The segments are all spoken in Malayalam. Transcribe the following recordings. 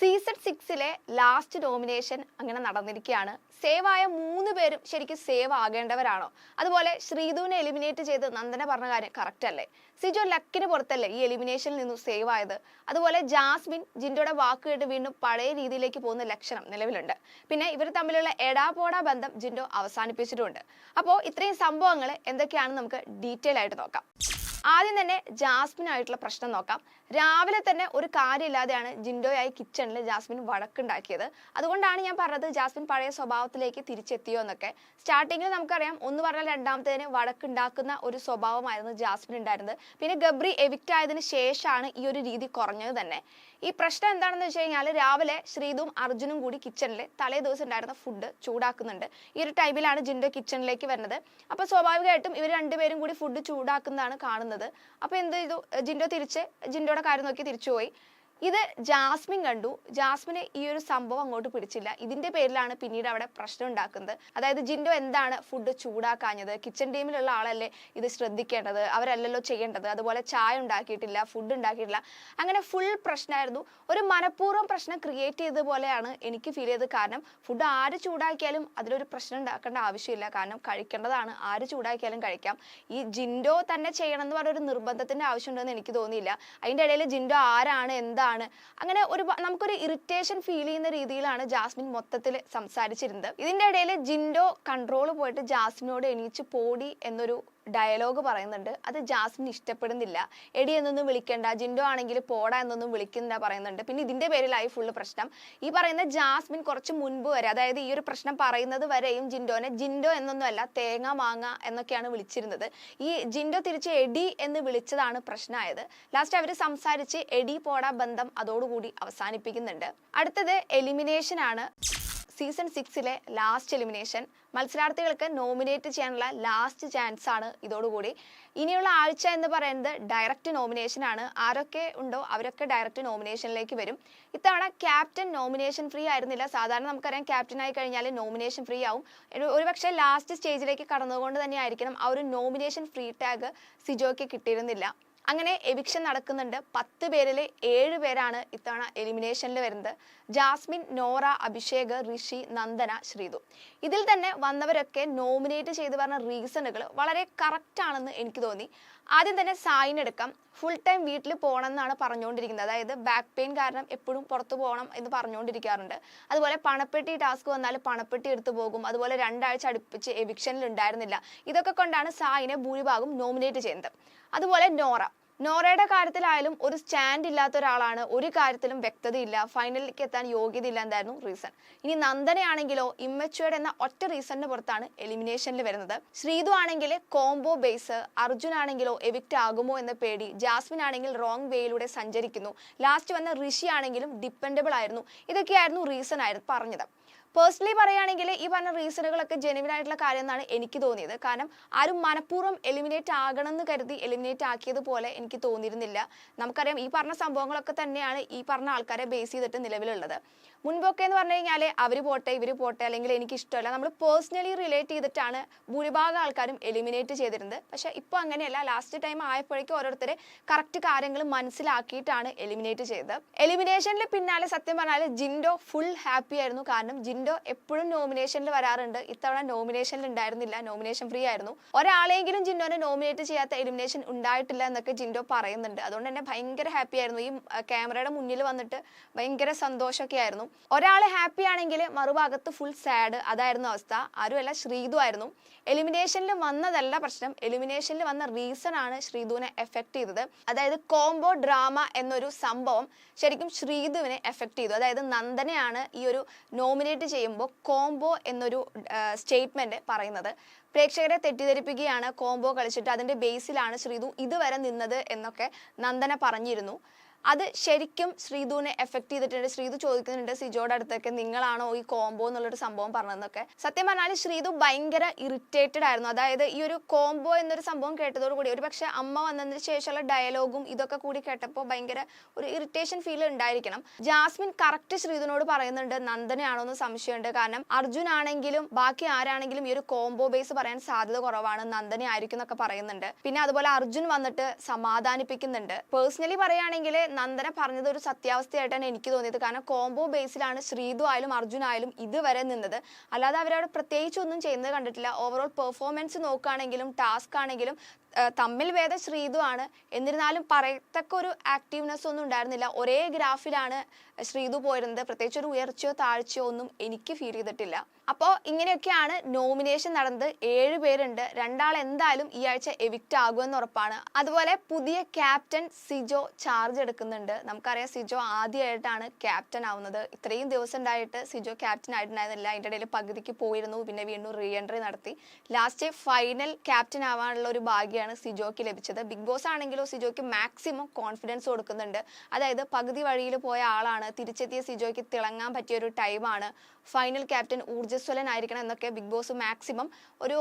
സീസൺ 6-ലെ ലാസ്റ്റ് നോമിനേഷൻ അങ്ങനെ നടന്നിരിക്കുകയാണ്. സേവ് ആയ 3 പേരും ശരിക്കും സേവ് ആകേണ്ടവരാണോ? അതുപോലെ ശ്രീധുവിനെ എലിമിനേറ്റ് ചെയ്ത് നന്ദന പറഞ്ഞ കാര്യം കറക്റ്റ് അല്ലേ? സിജോ ലക്കിന് പുറത്തല്ലേ ഈ എലിമിനേഷനിൽ നിന്നും സേവ് ആയത്? അതുപോലെ ജാസ്മിൻ ജിൻഡോയുടെ വാക്ക് കേട്ട് വീണ്ടും പഴയ രീതിയിലേക്ക് പോകുന്ന ലക്ഷണം നിലവിലുണ്ട്. പിന്നെ ഇവർ തമ്മിലുള്ള എടാപോടാ ബന്ധം ജിൻഡോ അവസാനിപ്പിച്ചിട്ടുമുണ്ട്. അപ്പോൾ ഇത്രയും സംഭവങ്ങൾ എന്തൊക്കെയാണെന്ന് നമുക്ക് ഡീറ്റെയിൽ ആയിട്ട് നോക്കാം. ആദ്യം തന്നെ ജാസ്മിൻ ആയിട്ടുള്ള പ്രശ്നം നോക്കാം. രാവിലെ തന്നെ ഒരു കാര്യമില്ലാതെയാണ് ജിൻഡോയായി കിച്ചണിൽ ജാസ്മിൻ വഴക്കുണ്ടാക്കിയത്. അതുകൊണ്ടാണ് ഞാൻ പറഞ്ഞത് ജാസ്മിൻ പഴയ സ്വഭാവത്തിലേക്ക് തിരിച്ചെത്തിയോ എന്നൊക്കെ. സ്റ്റാർട്ടിങ്ങിൽ നമുക്കറിയാം, ഒന്ന് പറഞ്ഞാൽ രണ്ടാമത്തേതിന് വഴക്കുണ്ടാക്കുന്ന ഒരു സ്വഭാവമായിരുന്നു ജാസ്മിൻ ഉണ്ടായിരുന്നത്. പിന്നെ ഗബ്രി എവിക്റ്റ് ആയതിനു ശേഷമാണ് ഈ ഒരു രീതി കുറഞ്ഞത് തന്നെ. ഈ പ്രശ്നം എന്താണെന്ന് വെച്ച് കഴിഞ്ഞാൽ, രാവിലെ ശ്രീധുവും അർജുനും കൂടി കിച്ചണിൽ തലേ ദിവസം ഉണ്ടായിരുന്ന ഫുഡ് ചൂടാക്കുന്നുണ്ട്. ഈ ഒരു ടൈമിലാണ് ജിൻഡോ കിച്ചണിലേക്ക് വരുന്നത്. അപ്പോൾ സ്വാഭാവികമായിട്ടും ഇവർ രണ്ടുപേരും കൂടി ഫുഡ് ചൂടാക്കുന്നതാണ് കാണുന്നത്. അപ്പോൾ എന്ത് ചെയ്തു, ജിൻഡോയുടെ കാര്യം നോക്കി തിരിച്ചുപോയി. ഇത് ജാസ്മിൻ കണ്ടു. ജാസ്മിന് ഈ ഒരു സംഭവം അങ്ങോട്ട് പിടിച്ചില്ല. ഇതിന്റെ പേരിലാണ് പിന്നീട് അവിടെ പ്രശ്നം ഉണ്ടാക്കുന്നത്. അതായത് ജിൻഡോ എന്താണ് ഫുഡ് ചൂടാക്കാഞ്ഞത്, കിച്ചൺ ടീമിലുള്ള ആളല്ലേ ഇത് ശ്രദ്ധിക്കേണ്ടത്, അവരല്ലല്ലോ ചെയ്യേണ്ടത്, അതുപോലെ ചായ ഉണ്ടാക്കിയിട്ടില്ല, ഫുഡ് ഉണ്ടാക്കിയിട്ടില്ല, അങ്ങനെ ഫുൾ പ്രശ്നമായിരുന്നു. ഒരു മനഃപൂർവ്വം പ്രശ്നം ക്രിയേറ്റ് ചെയ്ത പോലെയാണ് എനിക്ക് ഫീൽ ചെയ്തത്. കാരണം ഫുഡ് ആര് ചൂടാക്കിയാലും അതിലൊരു പ്രശ്നം ഉണ്ടാക്കേണ്ട ആവശ്യമില്ല. കാരണം കഴിക്കേണ്ടതാണ്, ആര് ചൂടാക്കിയാലും കഴിക്കാം. ഈ ജിൻഡോ തന്നെ ചെയ്യണം എന്ന് പറഞ്ഞ ഒരു നിർബന്ധത്തിന്റെ ആവശ്യമുണ്ടെന്ന് എനിക്ക് തോന്നിയില്ല. അതിന്റെ ഇടയിൽ ജിൻഡോ ആരാണ് എന്താണ് അങ്ങനെ നമുക്കൊരു ഇറിറ്റേഷൻ ഫീൽ ചെയ്യുന്ന രീതിയിലാണ് ജാസ്മിൻ മൊത്തത്തിൽ സംസാരിച്ചിരുന്നത്. ഇതിന്റെ ഇടയിൽ ജിൻഡോ കൺട്രോൾ പോയിട്ട് ജാസ്മിനോട് എണീച്ച് പോടി എന്നൊരു ഡയലോഗ് പറയുന്നുണ്ട്. അത് ജാസ്മിൻ ഇഷ്ടപ്പെടുന്നില്ല. എടി എന്നൊന്നും വിളിക്കണ്ട, ജിൻഡോ ആണെങ്കിൽ പോടാ എന്നൊന്നും വിളിക്കുന്നില്ല പറയുന്നുണ്ട്. പിന്നെ ഇതിന്റെ പേരിലായി ഫുള്ള് പ്രശ്നം. ഈ പറയുന്ന ജാസ്മിൻ കുറച്ച് മുൻപ് വരെ, അതായത് ഈ ഒരു പ്രശ്നം പറയുന്നത് വരെയും ജിൻഡോനെ ജിൻഡോ എന്നൊന്നുമല്ല തേങ്ങ മാങ്ങ എന്നൊക്കെയാണ് വിളിച്ചിരുന്നത്. ഈ ജിൻഡോ തിരിച്ച് എടി എന്ന് വിളിച്ചതാണ് പ്രശ്നമായത്. ലാസ്റ്റ് അവർ സംസാരിച്ച് എടി പോടാ ബന്ധം അതോടുകൂടി അവസാനിപ്പിക്കുന്നുണ്ട്. അടുത്തത് എലിമിനേഷൻ ആണ്. സീസൺ 6-ലെ ലാസ്റ്റ് എലിമിനേഷൻ. മത്സരാർത്ഥികൾക്ക് നോമിനേറ്റ് ചെയ്യാനുള്ള ലാസ്റ്റ് ചാൻസ് ആണ് ഇതോടുകൂടി. ഇനിയുള്ള ആഴ്ച എന്ന് പറയുന്നത് ഡയറക്റ്റ് നോമിനേഷൻ ആണ്. ആരൊക്കെ ഉണ്ടോ അവരൊക്കെ ഡയറക്റ്റ് നോമിനേഷനിലേക്ക് വരും. ഇത്തവണ ക്യാപ്റ്റൻ നോമിനേഷൻ ഫ്രീ ആയിരുന്നില്ല. സാധാരണ നമുക്കറിയാം ക്യാപ്റ്റൻ ആയി കഴിഞ്ഞാൽ നോമിനേഷൻ ഫ്രീ ആവും. ഒരുപക്ഷെ ലാസ്റ്റ് സ്റ്റേജിലേക്ക് കടന്നുകൊണ്ട് തന്നെ ആയിരിക്കണം ആ ഒരു നോമിനേഷൻ ഫ്രീ ടാഗ് സിജോയ്ക്ക് കിട്ടിയിരുന്നില്ല. അങ്ങനെ എവിക്ഷൻ നടക്കുന്നുണ്ട്. 10 പേരിൽ 7 പേരാണ് ഇത്തവണ എലിമിനേഷനിൽ വരുന്നത്. ജാസ്മിൻ, നോറ, അഭിഷേക്, ഋഷി, നന്ദന, ശ്രീധു. ഇതിൽ തന്നെ വന്നവരൊക്കെ നോമിനേറ്റ് ചെയ്ത് പറഞ്ഞ റീസണുകൾ വളരെ കറക്റ്റ് ആണെന്ന് എനിക്ക് തോന്നി. ആദ്യം തന്നെ സായിന് എടുക്കാം. ഫുൾ ടൈം വീട്ടിൽ പോകണം എന്നാണ് പറഞ്ഞുകൊണ്ടിരിക്കുന്നത്. അതായത് ബാക്ക് പെയിൻ കാരണം എപ്പോഴും പുറത്തു പോകണം എന്ന് പറഞ്ഞുകൊണ്ടിരിക്കാറുണ്ട്. അതുപോലെ പണപ്പെട്ടി ടാസ്ക് വന്നാൽ പണപ്പെട്ടി എടുത്തു പോകും. അതുപോലെ 2 ആഴ്ച അടുപ്പിച്ച് എവിക്ഷനിൽ ഉണ്ടായിരുന്നില്ല. ഇതൊക്കെ കൊണ്ടാണ് സായിനെ ഭൂരിഭാഗം നോമിനേറ്റ് ചെയ്യുന്നത്. അതുപോലെ നോറയുടെ കാര്യത്തിലായാലും ഒരു സ്റ്റാൻഡ് ഇല്ലാത്ത ഒരാളാണ്. ഒരു കാര്യത്തിലും വ്യക്തതയില്ല, ഫൈനലിലേക്ക് എത്താൻ യോഗ്യതയില്ല എന്തായിരുന്നു റീസൺ. ഇനി നന്ദനയാണെങ്കിലോ ഇമ്മച്വേർഡ് എന്ന ഒറ്റ റീസണിന് പുറത്താണ് എലിമിനേഷനിൽ വരുന്നത്. ശ്രീധു ആണെങ്കിൽ കോംബോ ബേസ്, അർജുൻ ആണെങ്കിലോ എവിക്റ്റ് ആകുമോ എന്ന പേടി, ജാസ്മിൻ ആണെങ്കിൽ റോങ് വേയിലൂടെ സഞ്ചരിക്കുന്നു, ലാസ്റ്റ് വന്ന ഋഷി ആണെങ്കിലും ഡിപ്പെൻഡബിൾ ആയിരുന്നു. ഇതൊക്കെയായിരുന്നു റീസൺ ആയിരുന്നു പറഞ്ഞത്. പേഴ്സണലി പറയുകയാണെങ്കിൽ ഈ പറഞ്ഞ റീസണുകളൊക്കെ ജെനുവിൻ ആയിട്ടുള്ള കാര്യം എന്നാണ് എനിക്ക് തോന്നിയത്. കാരണം ആരും മനഃപൂർവ്വം എലിമിനേറ്റ് ആകണം എന്ന് കരുതി എലിമിനേറ്റ് ആക്കിയതുപോലെ എനിക്ക് തോന്നിയിരുന്നില്ല. നമുക്കറിയാം ഈ പറഞ്ഞ സംഭവങ്ങളൊക്കെ തന്നെയാണ് ഈ പറഞ്ഞ ആൾക്കാരെ ബേസ് ചെയ്തിട്ട് നിലവിലുള്ളത്. മുൻപൊക്കെ എന്ന് പറഞ്ഞു കഴിഞ്ഞാൽ അവർ പോട്ടെ ഇവർ പോട്ടെ, അല്ലെങ്കിൽ എനിക്ക് ഇഷ്ടമല്ല, നമ്മൾ പേഴ്സണലി റിലേറ്റ് ചെയ്തിട്ടാണ് ഭൂരിഭാഗം ആൾക്കാരും എലിമിനേറ്റ് ചെയ്തിരുന്നത്. പക്ഷെ ഇപ്പോൾ അങ്ങനെയല്ല. ലാസ്റ്റ് ടൈം ആയപ്പോഴേക്കും ഓരോരുത്തരെ കറക്റ്റ് കാര്യങ്ങൾ മനസ്സിലാക്കിയിട്ടാണ് എലിമിനേറ്റ് ചെയ്തത്. എലിമിനേഷനിൽ പിന്നാലെ സത്യം പറഞ്ഞാൽ ജിൻഡോ ഫുൾ ഹാപ്പി ആയിരുന്നു. കാരണം ജിൻഡോ എപ്പോഴും നോമിനേഷനിൽ വരാറുണ്ട്. ഇത്തവണ നോമിനേഷനിൽ ഉണ്ടായിരുന്നില്ല, നോമിനേഷൻ ഫ്രീ ആയിരുന്നു. ഒരാളെങ്കിലും ജിൻഡോനെ നോമിനേറ്റ് ചെയ്യാത്ത എലിമിനേഷൻ ഉണ്ടായിട്ടില്ല എന്നൊക്കെ ജിൻഡോ പറയുന്നുണ്ട്. അതുകൊണ്ട് തന്നെ ഭയങ്കര ഹാപ്പി ആയിരുന്നു. ഈ ക്യാമറയുടെ മുന്നിൽ വന്നിട്ട് ഭയങ്കര സന്തോഷമൊക്കെ ആയിരുന്നു. ഒരാൾ ഹാപ്പി ആണെങ്കിൽ മറുഭാഗത്ത് ഫുൾ സാഡ്, അതായിരുന്നു അവസ്ഥ. ആരുമല്ല, ശ്രീധു ആയിരുന്നു. എലിമിനേഷനിൽ വന്നതല്ല പ്രശ്നം, എലിമിനേഷനിൽ വന്ന റീസൺ ആണ് ശ്രീധുവിനെ എഫക്ട് ചെയ്തത്. അതായത് കോംബോ ഡ്രാമ എന്നൊരു സംഭവം ശരിക്കും ശ്രീധുവിനെ എഫക്ട് ചെയ്തു. അതായത് നന്ദനയാണ് ഈ ഒരു നോമിനേറ്റ് ചെയ്യുമ്പോൾ കോംബോ എന്നൊരു സ്റ്റേറ്റ്മെന്റ് പറയുന്നത്. പ്രേക്ഷകരെ തെറ്റിദ്ധരിപ്പിക്കുകയാണ്, കോംബോ കളിച്ചിട്ട് അതിന്റെ ബേസിലാണ് ശ്രീധു ഇതുവരെ നിന്നത് എന്നൊക്കെ നന്ദന പറഞ്ഞിരുന്നു. അത് ശരിക്കും ശ്രീധുവിനെ എഫക്ട് ചെയ്തിട്ടുണ്ട്. ശ്രീധു ചോദിക്കുന്നുണ്ട് സിജോയുടെ അടുത്തൊക്കെ, നിങ്ങളാണോ ഈ കോംബോ എന്നുള്ളൊരു സംഭവം പറഞ്ഞതെന്നൊക്കെ. സത്യം പറഞ്ഞാൽ ശ്രീധു ഭയങ്കര ഇറിറ്റേറ്റഡ് ആയിരുന്നു. അതായത് ഈ ഒരു കോംബോ എന്നൊരു സംഭവം കേട്ടതോടുകൂടി, ഒരു പക്ഷെ അമ്മ വന്നതിന് ശേഷമുള്ള ഡയലോഗും ഇതൊക്കെ കൂടി കേട്ടപ്പോൾ ഭയങ്കര ഒരു ഇറിറ്റേഷൻ ഫീൽ ഉണ്ടായിരിക്കണം. ജാസ്മിൻ കറക്റ്റ് ശ്രീധുവിനോട് പറയുന്നുണ്ട് നന്ദനയാണോ എന്ന് സംശയമുണ്ട്. കാരണം അർജുൻ ആണെങ്കിലും ബാക്കി ആരാണെങ്കിലും ഈ ഒരു കോംബോ ബേസ് പറയാൻ സാധ്യത കുറവാണ്, നന്ദന ആയിരിക്കും എന്നൊക്കെ പറയുന്നുണ്ട്. പിന്നെ അതുപോലെ അർജുൻ വന്നിട്ട് സമാധാനിപ്പിക്കുന്നുണ്ട്. പേഴ്സണലി പറയുകയാണെങ്കിൽ നന്ദന പറഞ്ഞത് ഒരു സത്യാവസ്ഥയായിട്ടാണ് എനിക്ക് തോന്നിയത്. കാരണം കോംബോ ബേസിലാണ് ശ്രീതു ആയാലും അർജുൻ ആയാലും ഇതുവരെ നിന്നത്. അല്ലാതെ അവരവിടെ പ്രത്യേകിച്ച് ഒന്നും ചെയ്യുന്നത് കണ്ടിട്ടില്ല. ഓവറോൾ പെർഫോമൻസ് നോക്കുകയാണെങ്കിലും ടാസ്ക് ആണെങ്കിലും തമ്മിൽ ഭേദം ശ്രീതു ആണ്. എന്നിരുന്നാലും പറയത്തക്ക ഒരു ആക്റ്റീവ്നെസ് ഒന്നും ഉണ്ടായിരുന്നില്ല. ഒരേ ഗ്രാഫിലാണ് ശ്രീതു പോയിരുന്നത്. പ്രത്യേകിച്ച് ഒരു ഉയർച്ചയോ താഴ്ചയോ ഒന്നും എനിക്ക് ഫീൽ ചെയ്തിട്ടില്ല. അപ്പോൾ ഇങ്ങനെയൊക്കെയാണ് നോമിനേഷൻ നടന്നത്. 7 പേരുണ്ട്. 2 ആൾ എന്തായാലും ഈ ആഴ്ച എവിക്റ്റ് ആകുമെന്ന് ഉറപ്പാണ്. അതുപോലെ പുതിയ ക്യാപ്റ്റൻ സിജോ ചാർജ് എടുക്കുന്നുണ്ട്. നമുക്കറിയാം സിജോ ആദ്യമായിട്ടാണ് ക്യാപ്റ്റൻ ആവുന്നത്. ഇത്രയും ദിവസം ഉണ്ടായിട്ട് സിജോ ക്യാപ്റ്റൻ ആയിട്ടുണ്ടായിരുന്നില്ല. അതിൻ്റെ ഇടയിൽ പകുതിക്ക് പോയിരുന്നു, പിന്നെ വീണ്ടും റീ എൻട്രി നടത്തി. ലാസ്റ്റ് ഫൈനൽ ക്യാപ്റ്റൻ ആവാനുള്ള ഒരു ഭാഗ്യമാണ് സിജോക്ക് ലഭിച്ചത്. ബിഗ് ബോസ് ആണെങ്കിലോ സിജോക്ക് മാക്സിമം കോൺഫിഡൻസ് കൊടുക്കുന്നുണ്ട്. അതായത് പകുതി വഴിയിൽ പോയ ആളാണ്, തിരിച്ചെത്തിയ സിജോയ്ക്ക് തിളങ്ങാൻ പറ്റിയ ഒരു ടൈമാണ്, ഫൈനൽ ക്യാപ്റ്റൻ ഊർജ്ജസ്വലൻ ആയിരിക്കണം എന്നൊക്കെ ബിഗ് ബോസ് മാക്സിമം ഒരു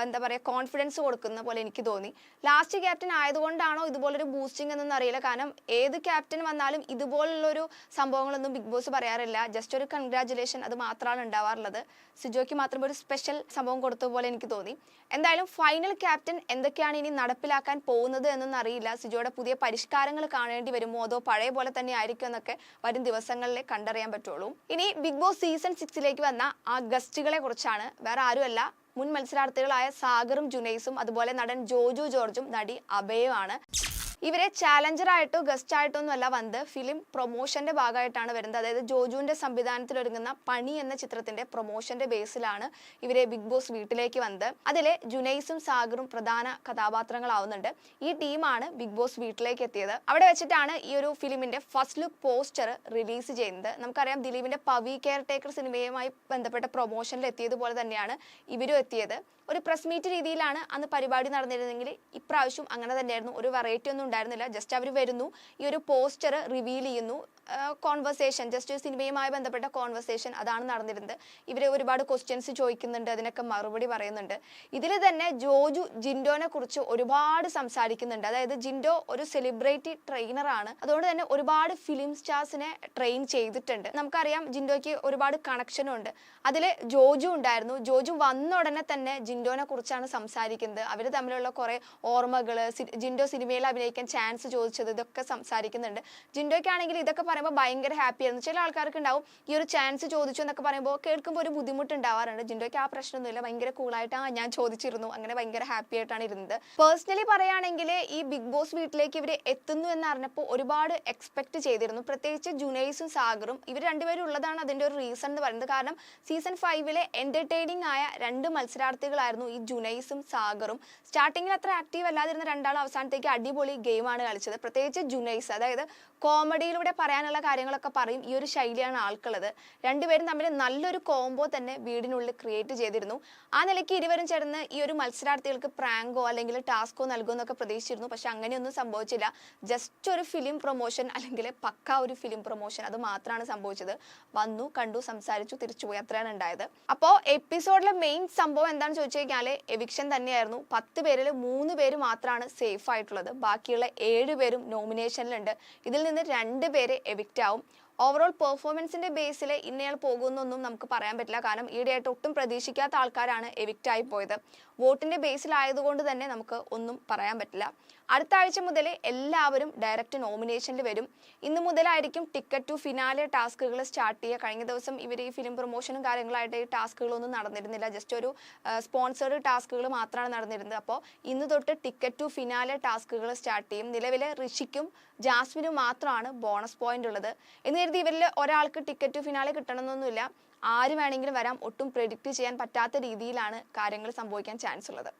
എന്താ പറയുക കോൺഫിഡൻസ് കൊടുക്കുന്ന പോലെ എനിക്ക് തോന്നി. ലാസ്റ്റ് ക്യാപ്റ്റൻ ആയതുകൊണ്ടാണോ ഇതുപോലൊരു ബൂസ്റ്റിംഗ് എന്നൊന്നും അറിയില്ല. കാരണം ഏത് ക്യാപ്റ്റൻ വന്നാലും ഇതുപോലുള്ളൊരു സംഭവങ്ങളൊന്നും ബിഗ് ബോസ് പറയാറില്ല. ജസ്റ്റ് ഒരു കൺഗ്രാജുലേഷൻ അത് മാത്രമാണ് ഉണ്ടാവാറുള്ളത്. സിജോയ്ക്ക് മാത്രം ഒരു സ്പെഷ്യൽ സംഭവം കൊടുത്ത പോലെ എനിക്ക് തോന്നി. എന്തായാലും ഫൈനൽ ക്യാപ്റ്റൻ എന്തൊക്കെയാണ് ഇനി നടപ്പിലാക്കാൻ പോകുന്നത് എന്നൊന്നും അറിയില്ല. സിജോയുടെ പുതിയ പരിഷ്കാരങ്ങൾ കാണേണ്ടി വരുമോ അതോ പഴയ പോലെ തന്നെ ആയിരിക്കും എന്നൊക്കെ വരും ദിവസങ്ങളിലെ കണ്ടറിയാൻ പറ്റുള്ളൂ. ഇനി ബിഗ് ബോസ് സീസൺ 6ലേക്ക് വന്ന ആ ഗസ്റ്റുകളെ കുറിച്ചാണ്. വേറെ ആരുമല്ല, മുൻ മത്സരാർത്ഥികളായ സാഗറും ജുനൈസും അതുപോലെ നടൻ ജോജു ജോർജും നടി അഭയുമാണ്. ഇവരെ ചാലഞ്ചർ ആയിട്ടോ ഗസ്റ്റ് ആയിട്ടോ ഒന്നും അല്ല വന്നത്, ഫിലിം പ്രൊമോഷന്റെ ഭാഗമായിട്ടാണ് വരുന്നത്. അതായത് ജോജുവിന്റെ സംവിധാനത്തിൽ ഒരുങ്ങുന്ന പണി എന്ന ചിത്രത്തിന്റെ പ്രൊമോഷന്റെ ബേസിലാണ് ഇവരെ ബിഗ് ബോസ് വീട്ടിലേക്ക് വന്നത്. അതിലെ ജുനൈസും സാഗറും പ്രധാന കഥാപാത്രങ്ങളാവുന്നുണ്ട്. ഈ ടീമാണ് ബിഗ് ബോസ് വീട്ടിലേക്ക് എത്തിയത്. അവിടെ വെച്ചിട്ടാണ് ഈ ഒരു ഫിലിമിന്റെ ഫസ്റ്റ് ലുക്ക് പോസ്റ്റർ റിലീസ് ചെയ്യുന്നത്. നമുക്കറിയാം ദിലീപിന്റെ പവി കെയർ ടേക്കർ സിനിമയുമായി ബന്ധപ്പെട്ട പ്രൊമോഷനിൽ എത്തിയതുപോലെ തന്നെയാണ് ഇവരും എത്തിയത്. ഒരു പ്രസ് മീറ്റ് രീതിയിലാണ് അന്ന് പരിപാടി നടന്നിരുന്നെങ്കിൽ ഇപ്രാവശ്യം അങ്ങനെ തന്നെയായിരുന്നു. ഒരു വെറൈറ്റി ഒന്നും ഉണ്ടായിരുന്നില്ല. ജസ്റ്റ് അവർ വരുന്നു, ഈ ഒരു പോസ്റ്റർ റിവീൽ ചെയ്യുന്നു, കോൺവെർസേഷൻ, ജസ്റ്റ് സിനിമയുമായി ബന്ധപ്പെട്ട കോൺവെർസേഷൻ അതാണ് നടന്നിരുന്നത്. ഇവർ ഒരുപാട് ക്വസ്റ്റ്യൻസ് ചോദിക്കുന്നുണ്ട്, അതിനൊക്കെ മറുപടി പറയുന്നുണ്ട്. ഇതിൽ തന്നെ ജോജു ജിൻഡോനെ കുറിച്ച് ഒരുപാട് സംസാരിക്കുന്നുണ്ട്. അതായത് ജിൻഡോ ഒരു സെലിബ്രിറ്റി ട്രെയിനറാണ്. അതുകൊണ്ട് തന്നെ ഒരുപാട് ഫിലിം സ്റ്റാർസിനെ ട്രെയിൻ ചെയ്തിട്ടുണ്ട്. നമുക്കറിയാം ജിൻഡോയ്ക്ക് ഒരുപാട് കണക്ഷനും ഉണ്ട്. അതിൽ ജോജു ഉണ്ടായിരുന്നു. ജോജു വന്ന ഉടനെ തന്നെ ജിൻഡോനെ കുറിച്ചാണ് സംസാരിക്കുന്നത്. അവർ തമ്മിലുള്ള കുറെ ഓർമ്മകൾ, ജിൻഡോ സിനിമയിൽ അഭിനയിക്കാൻ ചാൻസ് ചോദിച്ചത്, ഇതൊക്കെ സംസാരിക്കുന്നുണ്ട്. ജിൻഡോയ്ക്കാണെങ്കിൽ ഇതൊക്കെ പറയുമ്പോൾ ഭയങ്കര ഹാപ്പി ആയിരുന്നു. ചില ആൾക്കാർക്ക് ഉണ്ടാവും ഈ ഒരു ചാൻസ് ചോദിച്ചു എന്നൊക്കെ പറയുമ്പോൾ കേൾക്കുമ്പോൾ ഒരു ബുദ്ധിമുട്ട് ഉണ്ടാവാറുണ്ട്. ജിൻഡോയ്ക്ക് ആ പ്രശ്നമൊന്നുമില്ല, ഭയങ്കര കൂളായിട്ട് ഞാൻ ചോദിച്ചിരുന്നു, അങ്ങനെ ഭയങ്കര ഹാപ്പി ആയിട്ടാണ് ഇരുന്നത്. പേഴ്സണലി പറയുകയാണെങ്കിൽ ഈ ബിഗ് ബോസ് വീട്ടിലേക്ക് ഇവർ എത്തുന്നു എന്ന് അറിഞ്ഞപ്പോൾ ഒരുപാട് എക്സ്പെക്ട് ചെയ്തിരുന്നു. പ്രത്യേകിച്ച് ജുനൈസും സാഗറും, ഇവർ രണ്ടുപേരും ഉള്ളതാണ് അതിൻ്റെ ഒരു റീസൺ എന്ന് പറയുന്നത്. കാരണം സീസൺ 5 എന്റർടൈനിങ് ആയ 2 മത്സരാർത്ഥികളായിരുന്നു ഈ ജുനൈസും സാഗറും. സ്റ്റാർട്ടിങ്ങിൽ അത്ര ആക്റ്റീവ് അല്ലാതിരുന്ന രണ്ടാളും അവസാനത്തേക്ക് അടിപൊളി ഗെയിമാണ് കളിച്ചത്. പ്രത്യേകിച്ച് ജുനൈസ്, അതായത് കോമഡിയിലൂടെ പറയാനുള്ള കാര്യങ്ങളൊക്കെ പറയും. ഈ ഒരു ശൈലിയാണ് ആൾക്കുള്ളത്. രണ്ടുപേരും തമ്മിൽ നല്ലൊരു കോംബോ തന്നെ വീടിനുള്ളിൽ ക്രിയേറ്റ് ചെയ്തിരുന്നു. ആ നിലയ്ക്ക് ഇരുവരും ചേർന്ന് ഈ ഒരു മത്സരാർത്ഥികൾക്ക് പ്രാങ്കോ അല്ലെങ്കിൽ ടാസ്കോ നൽകുമെന്നൊക്കെ പ്രതീക്ഷിച്ചിരുന്നു. പക്ഷെ അങ്ങനെയൊന്നും സംഭവിച്ചില്ല. ജസ്റ്റ് ഒരു ഫിലിം പ്രൊമോഷൻ, അല്ലെങ്കിൽ പക്ക ഒരു ഫിലിം പ്രൊമോഷൻ, അത് മാത്രമാണ് സംഭവിച്ചത്. വന്നു, കണ്ടു, സംസാരിച്ചു, തിരിച്ചുപോയി, അത്രയാണ് ഉണ്ടായത്. അപ്പോൾ എപ്പിസോഡിലെ മെയിൻ സംഭവം എന്താണെന്ന് ചോദിച്ചു കഴിഞ്ഞാൽ എവിക്ഷൻ തന്നെയായിരുന്നു. 10 പേരിൽ 3 പേര് മാത്രമാണ് സേഫ് ആയിട്ടുള്ളത്. ബാക്കിയുള്ള 7 പേരും നോമിനേഷനിലുണ്ട്. ഇതിൽ നിന്ന് 2 പേര് എവിക്റ്റ് ആവും. ഓവറോൾ പെർഫോമൻസിന്റെ ബേസിൽ ഇന്നയാൾ പോകുന്നൊന്നും നമുക്ക് പറയാൻ പറ്റില്ല. കാരണം ഈയിടെയായിട്ട് ഒട്ടും പ്രതീക്ഷിക്കാത്ത ആൾക്കാരാണ് എവിക്റ്റ് ആയി പോയത്. വോട്ടിന്റെ ബേസിലായതുകൊണ്ട് തന്നെ നമുക്ക് ഒന്നും പറയാൻ പറ്റില്ല. അടുത്ത ആഴ്ച മുതൽ എല്ലാവരും ഡയറക്റ്റ് നോമിനേഷനിൽ വരും. ഇന്ന് മുതലായിരിക്കും ടിക്കറ്റ് ടു ഫിനാലെ ടാസ്കുകൾ സ്റ്റാർട്ട് ചെയ്യുക. കഴിഞ്ഞ ദിവസം ഇവർ ഈ ഫിലിം പ്രൊമോഷനും കാര്യങ്ങളായിട്ട് ഈ ടാസ്കുകളൊന്നും നടന്നിരുന്നില്ല. ജസ്റ്റ് ഒരു സ്പോൺസേർഡ് ടാസ്കുകൾ മാത്രമാണ് നടന്നിരുന്നത്. അപ്പോൾ ഇന്ന് തൊട്ട് ടിക്കറ്റ് ടു ഫിനാലെ ടാസ്കുകൾ സ്റ്റാർട്ട് ചെയ്യും. നിലവിൽ ഋഷിക്കും ജാസ്മിനും മാത്രമാണ് ബോണസ് പോയിന്റ് ഉള്ളത്. എന്ന് കരുതി ഇവരിൽ ഒരാൾക്ക് ടിക്കറ്റ് ടു ഫിനാലെ കിട്ടണമെന്നൊന്നുമില്ല. ആര് വേണമെങ്കിലും വരാം. ഒട്ടും പ്രെഡിക്റ്റ് ചെയ്യാൻ പറ്റാത്ത രീതിയിലാണ് കാര്യങ്ങൾ സംഭവിക്കാൻ ചാൻസ് ഉള്ളത്.